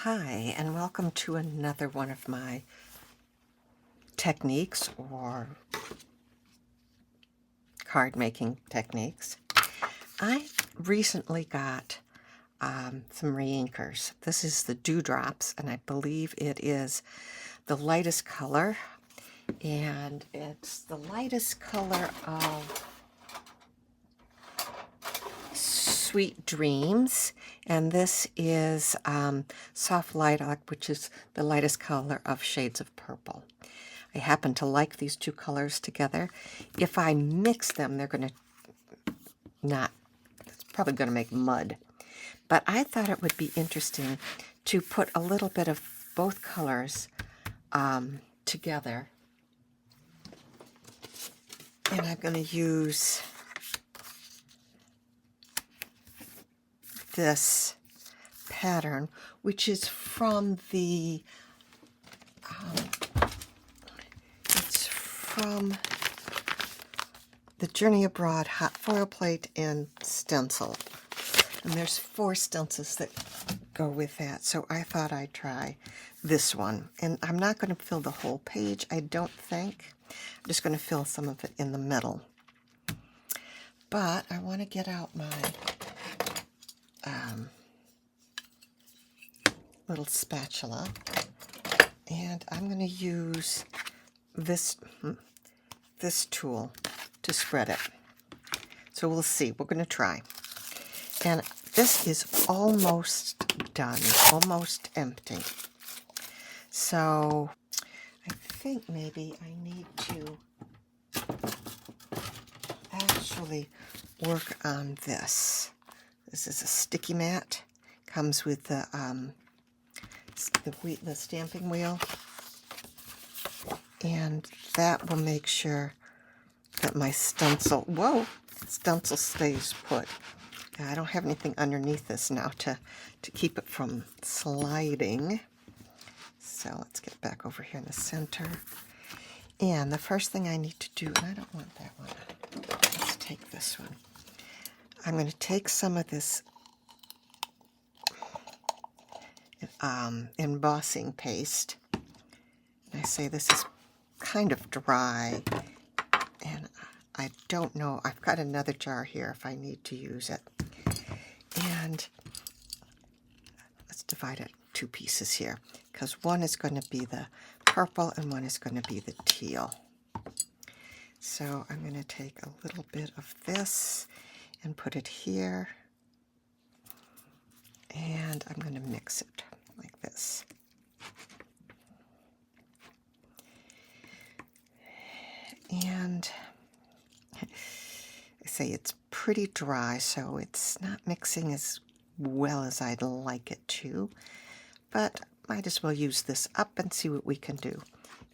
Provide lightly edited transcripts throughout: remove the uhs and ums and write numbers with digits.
Hi, and welcome to another one of my techniques or card making techniques. I recently got some reinkers. This is the Dewdrops, and I believe it is the lightest color, and it's the lightest color of Sweet Dreams, and this is Soft Lilac, which is the lightest color of Shades of Purple. I happen to like these two colors together. If I mix them, they're going to it's probably going to make mud. But I thought it would be interesting to put a little bit of both colors together. And I'm going to use this pattern, which is from the it's from the Journey Abroad Hot Foil Plate and Stencil, and there's 4 stencils that go with that, so I thought I'd try this one. And I'm not going to fill the whole page, I don't think. I'm just going to fill some of it in the middle. But I want to get out my little spatula, and I'm going to use this tool to spread it. So we'll see. We're going to try. And this is almost done, almost empty. So I think maybe I need to actually work on this. This is a sticky mat. Comes with the stamping wheel, and that will make sure that my stencil stays put. I don't have anything underneath this now to keep it from sliding. So let's get back over here in the center. And the first thing I need to do, and I don't want that one. Let's take this one. I'm going to take some of this embossing paste. And I say this is kind of dry, and I don't know. I've got another jar here if I need to use it. And let's divide it 2 pieces here, because one is going to be the purple and one is going to be the teal. So I'm going to take a little bit of this and put it here, and I'm going to mix it like this. And I say it's pretty dry, so it's not mixing as well as I'd like it to, but might as well use this up and see what we can do.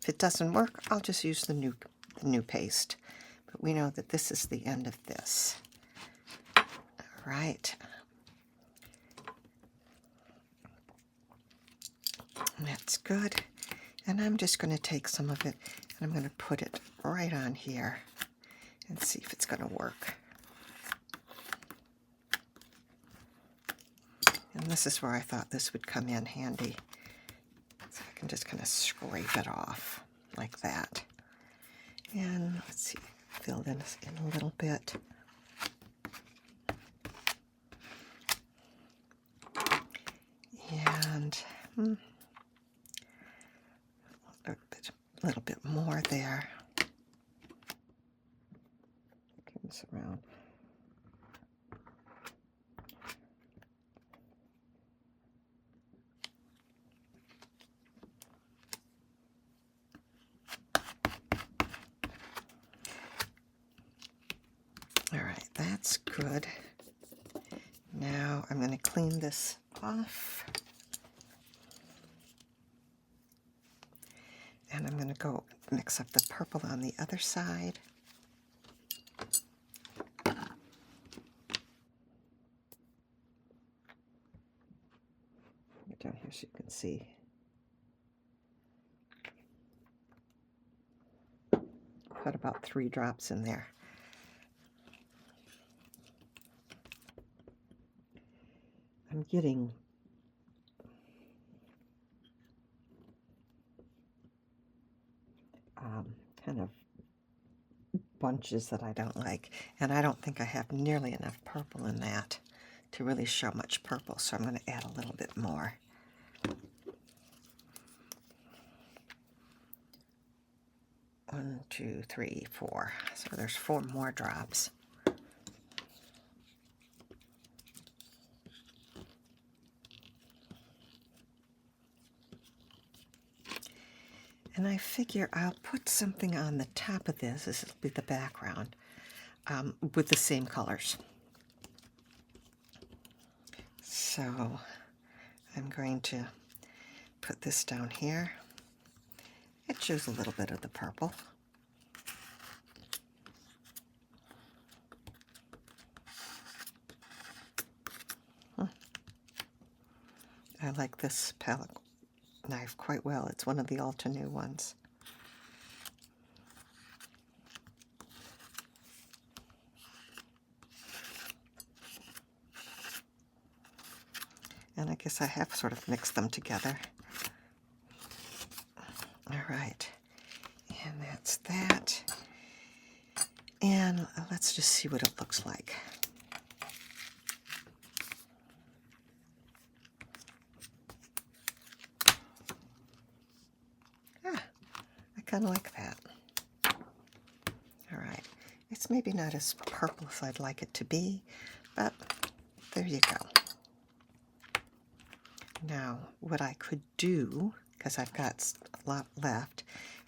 If it doesn't work, I'll just use the new paste. But we know that this is the end of this. All right. That's good. And I'm just going to take some of it and I'm going to put it right on here and see if it's going to work. And this is where I thought this would come in handy. So I can just kind of scrape it off like that. And let's see, fill this in a little bit. And a little bit more there. Turn this around. All right, that's good. Now I'm going to clean this off. And I'm going to go mix up the purple on the other side. Get down here so you can see. Put about 3 drops in there. I'm getting bunches that I don't like. And I don't think I have nearly enough purple in that to really show much purple, so I'm going to add a little bit more. One, two, three, four. So there's 4 more drops. And I figure I'll put something on the top of this. This will be the background with the same colors. So I'm going to put this down here. It shows a little bit of the purple. I like this palette knife quite well. It's one of the Altenew ones. And I guess I have sort of mixed them together. All right, and that's that. And let's just see what it looks like. I kind of like that. All right, it's maybe not as purple as I'd like it to be, but there you go. Now, what I could do, because I've got a lot left,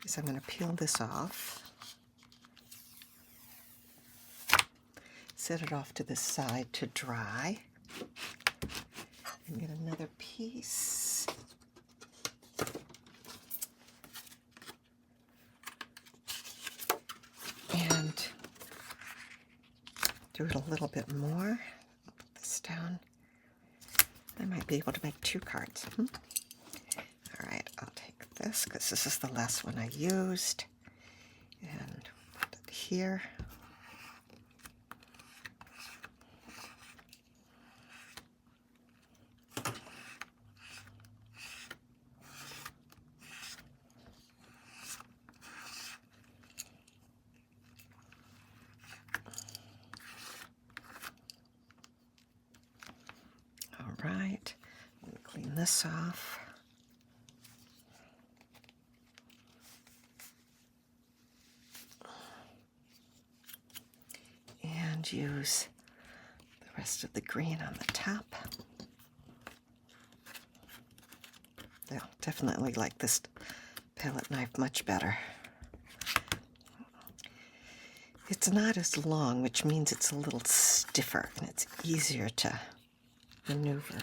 is I'm going to peel this off, set it off to the side to dry, and get another piece. And do it a little bit more. Put this down. I might be able to make 2 cards. All right, I'll take this because this is the last one I used. And put it here. All right, let me clean this off. And use the rest of the green on the top. I definitely like this palette knife much better. It's not as long, which means it's a little stiffer and it's easier to maneuver.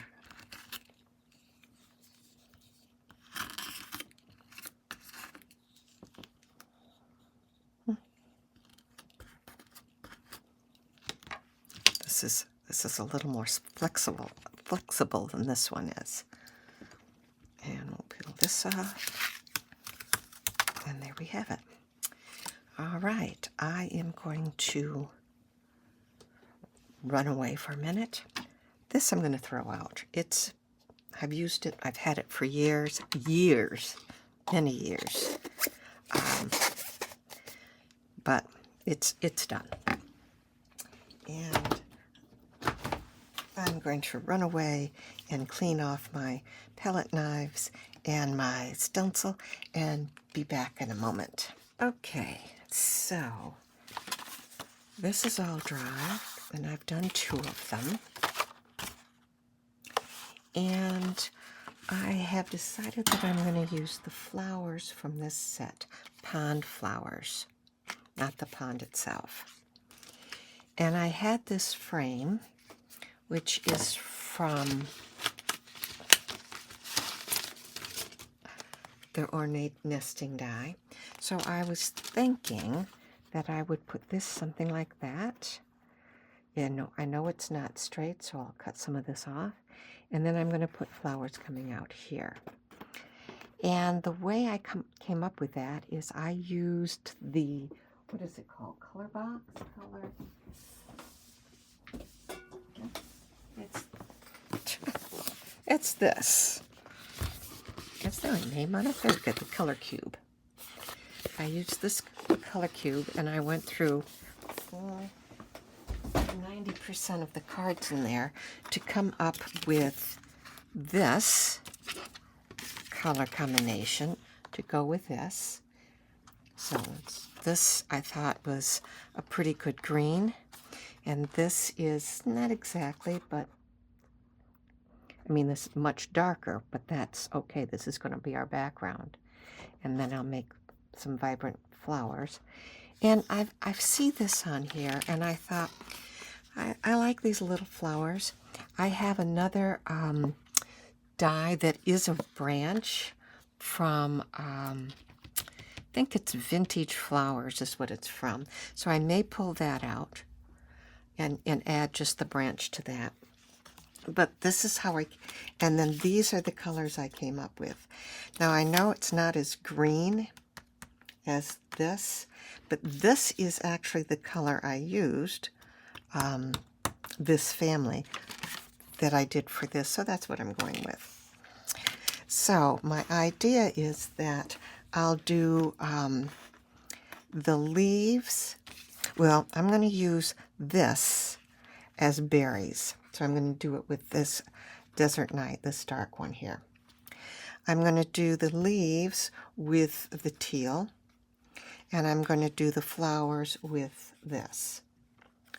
This is a little more flexible than this one is. And we'll peel this off. And there we have it. All right, I am going to run away for a minute. This I'm going to throw out. I've used it, I've had it for years, many years. But it's done. And I'm going to run away and clean off my palette knives and my stencil and be back in a moment. Okay, so this is all dry and I've done 2 of them. And I have decided that I'm going to use the flowers from this set, pond flowers, not the pond itself. And I had this frame, which is from the Ornate Nesting Die. So I was thinking that I would put this something like that. And I know it's not straight, so I'll cut some of this off. And then I'm going to put flowers coming out here. And the way I came up with that is I used the, what is it called? Color box? It's this. Is there a name on it? There's got the color cube. I used this color cube and I went through 90% of the cards in there to come up with this color combination to go with this. So this I thought was a pretty good green, and this is not exactly, but I mean this is much darker, but that's okay. This is going to be our background, and then I'll make some vibrant flowers. And I see this on here, and I thought I like these little flowers. I have another die that is a branch from I think it's Vintage Flowers is what it's from. So I may pull that out and add just the branch to that. But this is how and then these are the colors I came up with. Now I know it's not as green as this, but this is actually the color I used, this family that I did for this. So that's what I'm going with. So my idea is that I'll do the leaves. Well, I'm going to use this as berries. So I'm going to do it with this Desert Night, this dark one here. I'm going to do the leaves with the teal, and I'm going to do the flowers with this,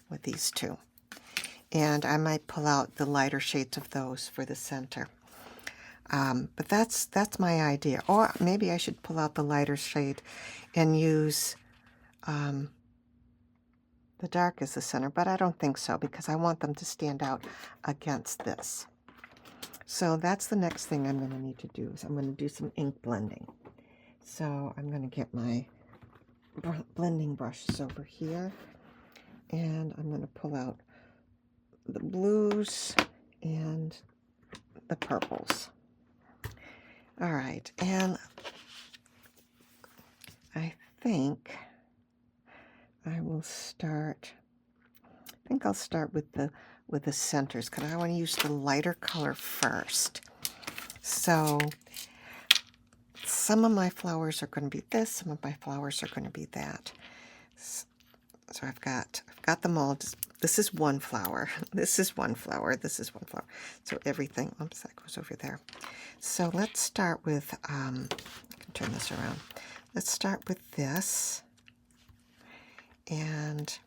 with these two. And I might pull out the lighter shades of those for the center. But that's my idea. Or maybe I should pull out the lighter shade and use the dark as the center, but I don't think so because I want them to stand out against this. So that's the next thing I'm going to need to do is I'm going to do some ink blending. So I'm going to get my blending brushes over here, and I'm going to pull out the blues and the purples. All right, and I think I will start. I think I'll start with the centers because I want to use the lighter color first. So some of my flowers are going to be this, some of my flowers are going to be that. So I've got them all. This is one flower. This is one flower. This is one flower. So everything. Oops, that goes over there. So let's start with. I can turn this around. Let's start with this, and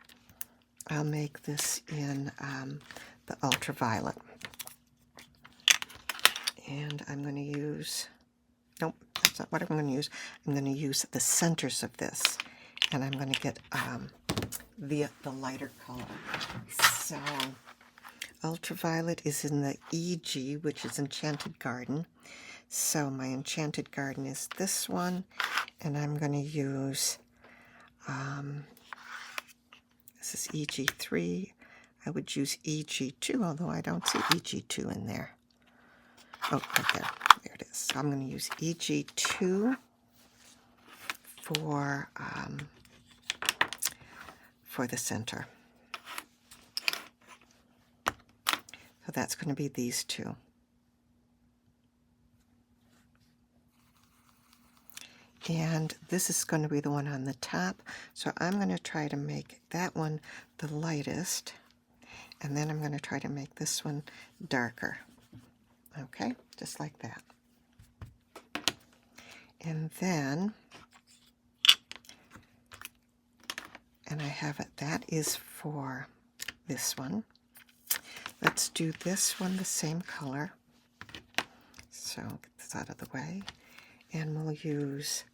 I'll make this in the ultraviolet. And I'm going to use. Nope, that's not what I'm going to use. I'm going to use the centers of this, and I'm going to get the lighter color. So ultraviolet is in the EG, which is Enchanted Garden. So my Enchanted Garden is this one, and I'm going to use this is EG3. I would use EG2, although I don't see EG2 in there. Oh, right there. There it is. So I'm going to use EG2 for the center. So that's going to be these two. And this is going to be the one on the top. So I'm going to try to make that one the lightest. And then I'm going to try to make this one darker. Okay, just like that. And then, and I have it, that is for this one. Let's do this one the same color. So get this out of the way. And we'll use,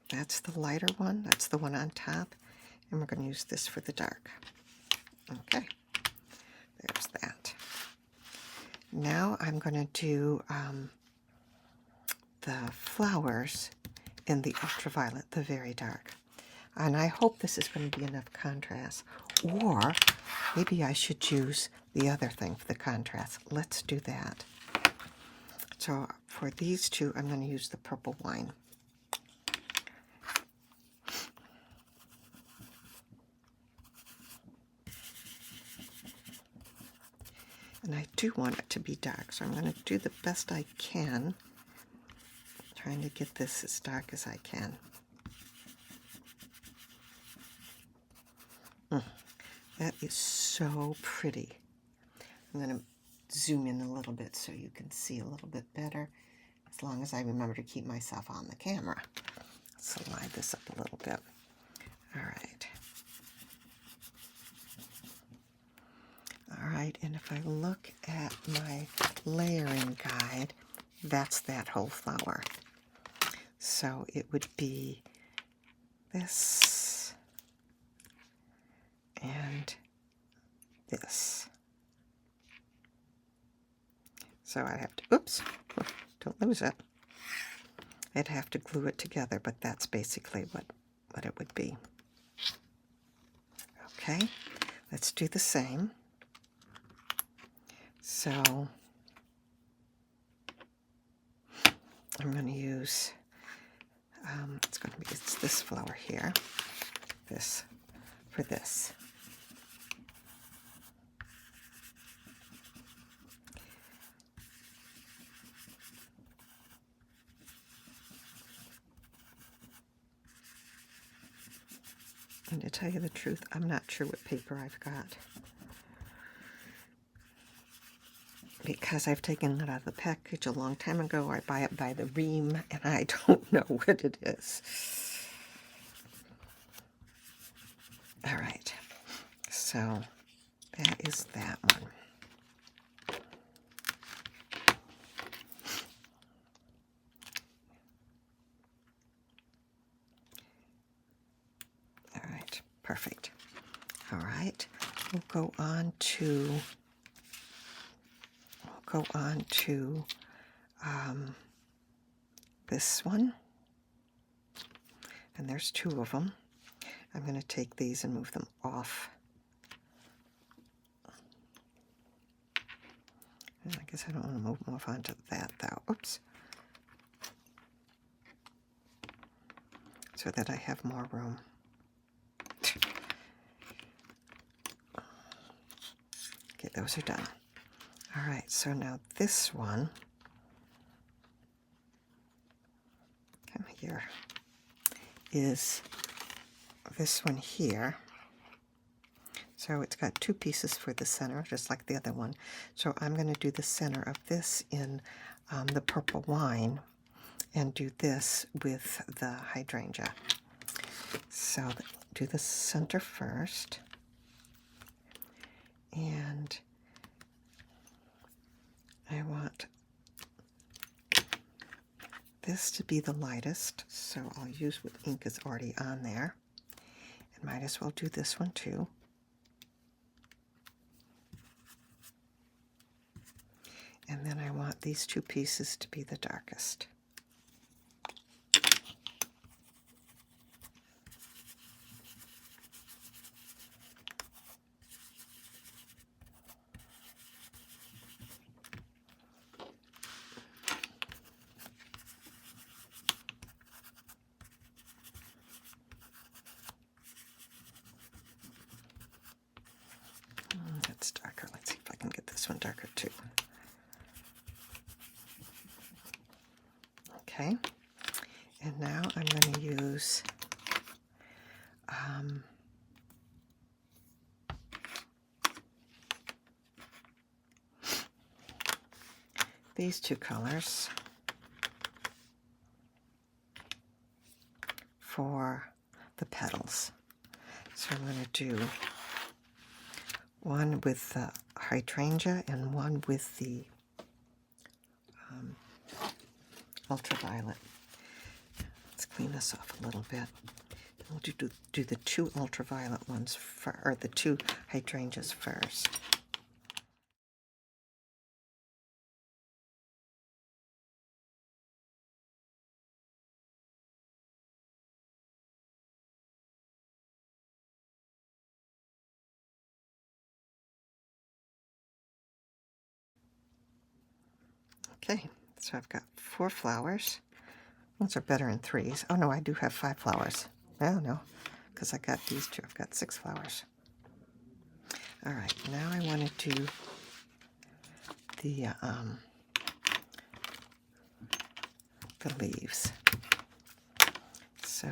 that's the lighter one, that's the one on top. And we're going to use this for the dark. Okay, there's that. Now I'm going to do the flowers in the ultraviolet, the very dark. And I hope this is going to be enough contrast. Or maybe I should use the other thing for the contrast. Let's do that. So for these two, I'm going to use the purple wine. And I do want it to be dark, so I'm going to do the best I can. Trying to get this as dark as I can. That is so pretty. I'm going to zoom in a little bit so you can see a little bit better, as long as I remember to keep myself on the camera. Slide this up a little bit. All right. All right, and if I look at my layering guide, that's that whole flower. So it would be this and this. So I'd have to, oops, don't lose it. I'd have to glue it together, but that's basically what it would be. Okay, let's do the same. So I'm going to use, it's this flower here, this, for this. And to tell you the truth, I'm not sure what paper I've got, because I've taken it out of the package a long time ago. I buy it by the ream, and I don't know what it is. All right, so that is that one. All right, perfect. All right, we'll go on to this one, and there's two of them. I'm going to take these and move them off. And I guess I don't want to move them off onto that though. Oops. So that I have more room. Okay, those are done. All right, so now this one, come here, is this one here. So it's got two pieces for the center, just like the other one. So I'm going to do the center of this in the purple wine and do this with the hydrangea. So do the center first. And I want this to be the lightest, so I'll use what ink is already on there. And might as well do this one too. And then I want these two pieces to be the darkest. That's darker. Let's see if I can get this one darker too. Okay, and now I'm going to use these two colors for the petals. So I'm going to do one with the hydrangea and one with the ultraviolet. Let's clean this off a little bit. We'll do the two ultraviolet ones, or the two hydrangeas first. Okay, so I've got 4 flowers. Ones are better in 3s. Oh no, I do have 5 flowers. Oh no, because I got these 2. I've got 6 flowers. All right, now I want to do the the leaves. So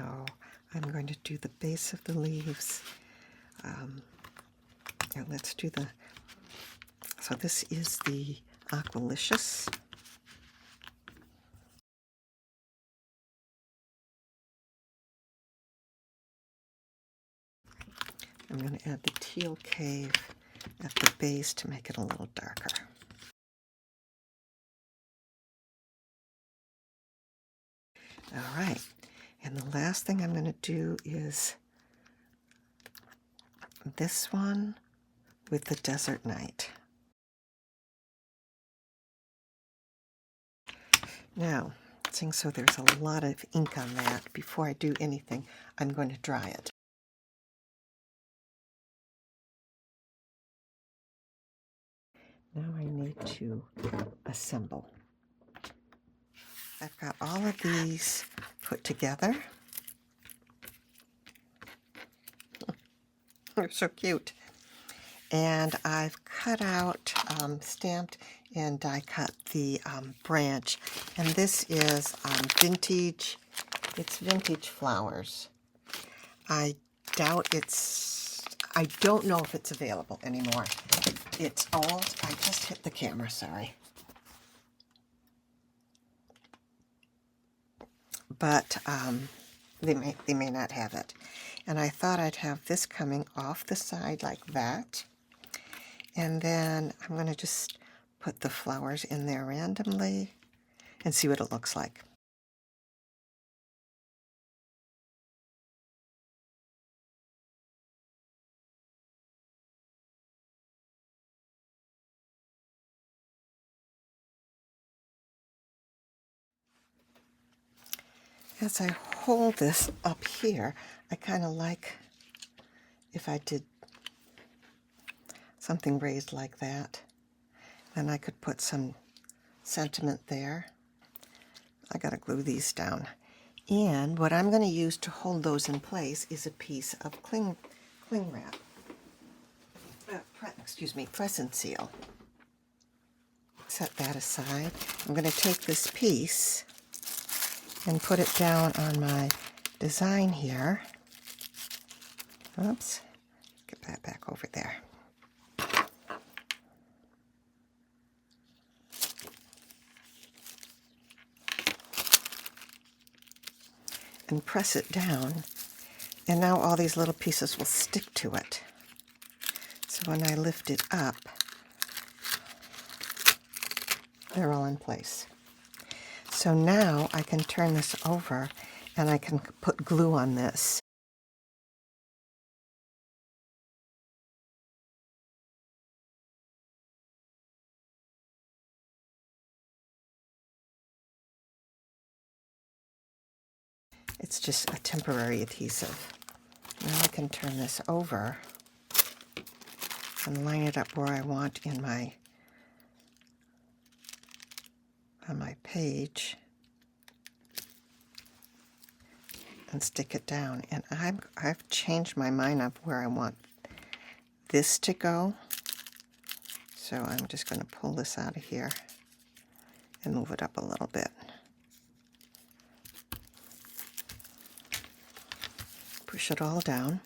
I'm going to do the base of the leaves. And let's do the, so this is the Aqualicious. I'm going to add the Teal Cave at the base to make it a little darker. All right, and the last thing I'm going to do is this one with the Desert Night. Now, so there's a lot of ink on that, before I do anything, I'm going to dry it. Now I need to assemble. I've got all of these put together. They're so cute. And I've cut out, stamped and die cut the branch. And this is vintage, it's vintage flowers. I doubt I don't know if it's available anymore. It's old. I just hit the camera, sorry. But they may not have it. And I thought I'd have this coming off the side like that. And then I'm going to just put the flowers in there randomly and see what it looks like. As I hold this up here, I kind of like if I did something raised like that. Then I could put some sentiment there. I gotta glue these down. And what I'm going to use to hold those in place is a piece of cling wrap. Press and seal. Set that aside. I'm going to take this piece and put it down on my design here. Oops, get that back over there. And press it down, and now all these little pieces will stick to it. So when I lift it up, they're all in place. So now I can turn this over and I can put glue on this. It's just a temporary adhesive. Now I can turn this over and line it up where I want in my on my page and stick it down. And I've changed my mind of where I want this to go. So I'm just going to pull this out of here and move it up a little bit. Push it all down.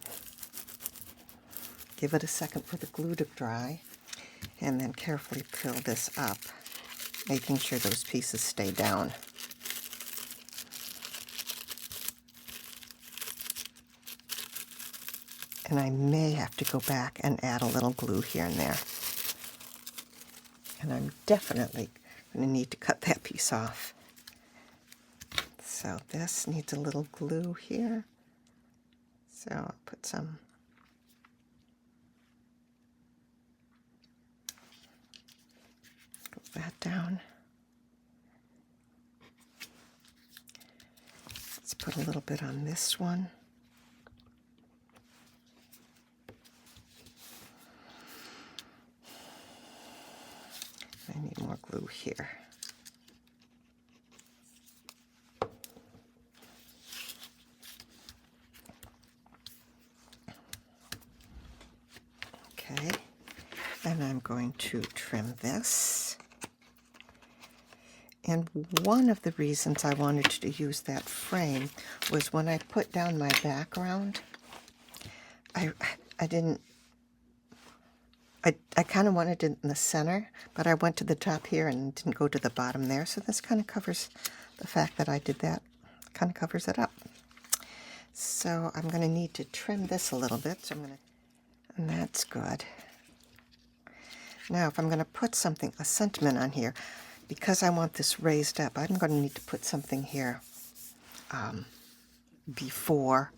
Give it a second for the glue to dry, and then carefully peel this up, making sure those pieces stay down. And I may have to go back and add a little glue here and there. And I'm definitely going to need to cut that piece off. So this needs a little glue here. So I'll put some. Glue that down. Let's put a little bit on this one. I need more glue here. Okay, and I'm going to trim this. And one of the reasons I wanted to use that frame was when I put down my background, I kind of wanted it in the center, but I went to the top here and didn't go to the bottom there. So this kind of covers the fact that I did that, kind of covers it up. So I'm going to need to trim this a little bit. So and that's good. Now, if I'm going to put something, a sentiment on here, because I want this raised up, I'm going to need to put something here before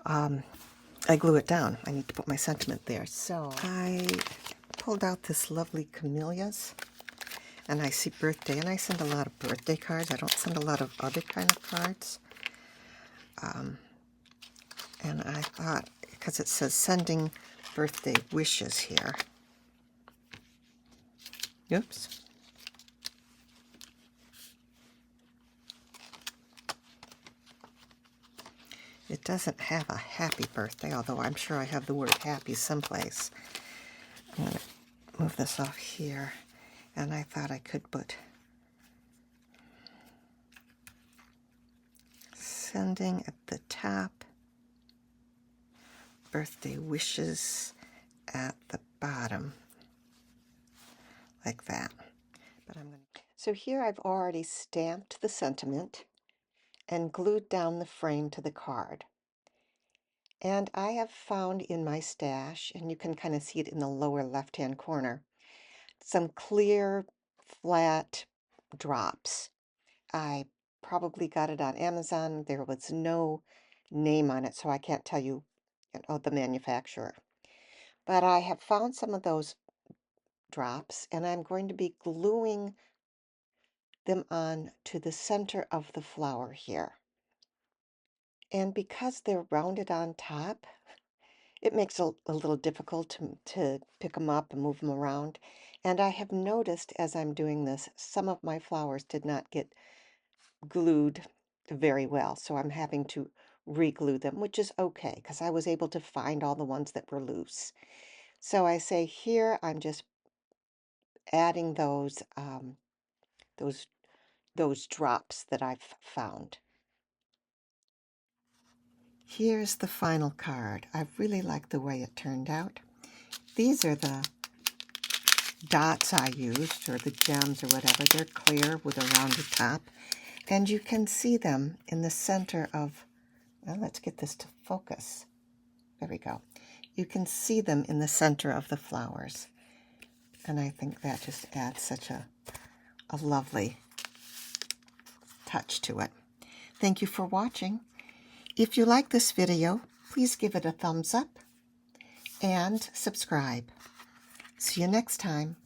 I glue it down. I need to put my sentiment there. So I pulled out this lovely Camellias, and I see birthday, and I send a lot of birthday cards. I don't send a lot of other kind of cards. And I thought, because it says sending birthday wishes here. Oops. It doesn't have a happy birthday, although I'm sure I have the word happy someplace. I'm going to move this off here, and I thought I could put sending at the top, birthday wishes at the bottom, like that. But so here I've already stamped the sentiment and glued down the frame to the card. And I have found in my stash, and you can kind of see it in the lower left-hand corner, some clear, flat drops. I probably got it on Amazon. There was no name on it, so I can't tell you, the manufacturer. But I have found some of those drops, and I'm going to be gluing them on to the center of the flower here. And because they're rounded on top, it makes it a little difficult to pick them up and move them around. And I have noticed as I'm doing this, some of my flowers did not get glued very well. So I'm having to re-glue them, which is okay, because I was able to find all the ones that were loose. So I say here, I'm just adding those drops that I've found. Here's the final card. I really like the way it turned out. These are the dots I used, or the gems or whatever. They're clear with a rounded top. And you can see them in the center of, well, let's get this to focus. There we go. You can see them in the center of the flowers. And I think that just adds such a lovely touch to it. Thank you for watching. If you like this video, please give it a thumbs up and subscribe. See you next time.